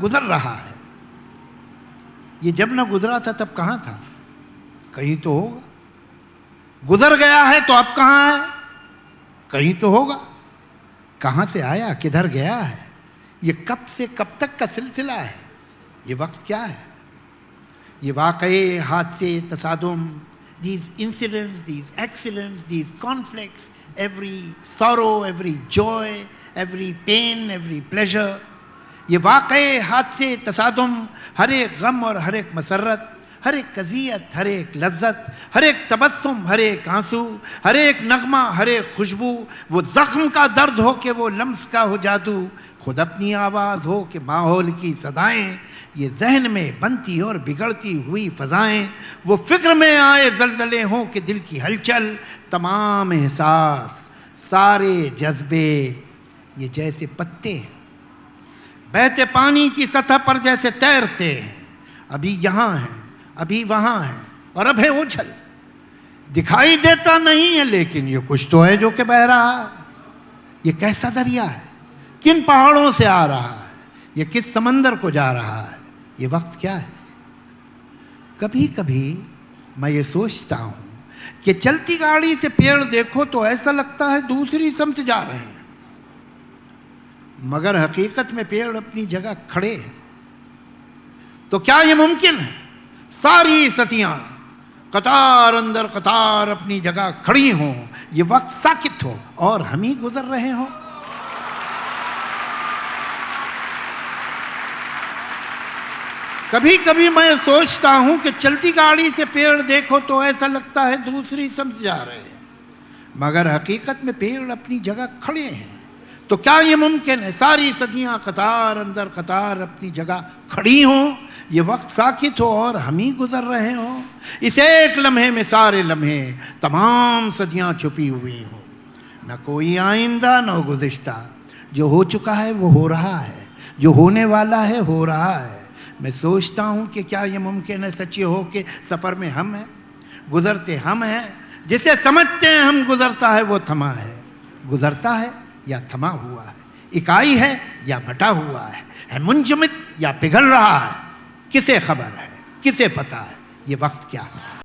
گزر رہا ہے. یہ جب نہ گزرا تھا تب کہاں تھا؟ کہیں تو ہوگا. گزر گیا ہے تو اب کہاں ہے؟ کہیں تو ہوگا. کہاں سے آیا کدھر گیا ہے؟ یہ کب سے کب تک کا سلسلہ ہے. یہ وقت کیا ہے؟ یہ واقعے، حادثے، تصادم، these incidents, these accidents, these conflicts, every sorrow, every joy, every pain, every pleasure. یہ واقعے، حادثے، تصادم، ہر ایک غم اور ہر ایک مسرت، ہر ایک اذیت، ہر ایک لذت، ہر ایک تبسم، ہر ایک آنسو، ہر ایک نغمہ، ہر ایک خوشبو، وہ زخم کا درد ہو کہ وہ لمس کا ہو جادو، خود اپنی آواز ہو کہ ماحول کی صدائیں، یہ ذہن میں بنتی اور بگڑتی ہوئی فضائیں، وہ فکر میں آئے زلزلے ہوں کہ دل کی ہلچل، تمام احساس، سارے جذبے، یہ جیسے پتے بہتے پانی کی سطح پر جیسے تیرتے ہیں، ابھی یہاں ہیں، ابھی وہاں ہیں، اور اب ہے اچھل. دکھائی دیتا نہیں ہے لیکن یہ کچھ تو ہے جو کہ بہہ رہا ہے. یہ کیسا دریا ہے؟ کن پہاڑوں سے آ رہا ہے؟ یہ کس سمندر کو جا رہا ہے؟ یہ وقت کیا ہے؟ کبھی کبھی میں یہ سوچتا ہوں کہ چلتی گاڑی سے پیڑ دیکھو تو ایسا لگتا ہے دوسری سمت جا رہے ہیں، مگر حقیقت میں پیڑ اپنی جگہ کھڑے ہیں. تو کیا یہ ممکن ہے ساری سطیاں قطار اندر قطار اپنی جگہ کھڑی ہوں، یہ وقت ساکت ہو اور ہم ہی گزر رہے ہوں؟ کبھی کبھی میں سوچتا ہوں کہ چلتی گاڑی سے پیڑ دیکھو تو ایسا لگتا ہے دوسری سمت جا رہے ہیں، مگر حقیقت میں پیڑ اپنی جگہ کھڑے ہیں. تو کیا یہ ممکن ہے ساری صدیاں قطار اندر قطار اپنی جگہ کھڑی ہوں، یہ وقت ساکت ہو اور ہم ہی گزر رہے ہوں؟ اس ایک لمحے میں سارے لمحے، تمام صدیاں چھپی ہوئی ہوں، نہ کوئی آئندہ نہ گزشتہ. جو ہو چکا ہے وہ ہو رہا ہے، جو ہونے والا ہے ہو رہا ہے. میں سوچتا ہوں کہ کیا یہ ممکن ہے سچی ہو کہ سفر میں ہم ہیں، گزرتے ہم ہیں، جسے سمجھتے ہیں ہم گزرتا ہے وہ تھما ہے. گزرتا ہے یا تھما ہوا ہے، اکائی ہے یا بٹا ہوا ہے منجمد یا پگھل رہا ہے؟ کسے خبر ہے، کسے پتہ ہے یہ وقت کیا ہے؟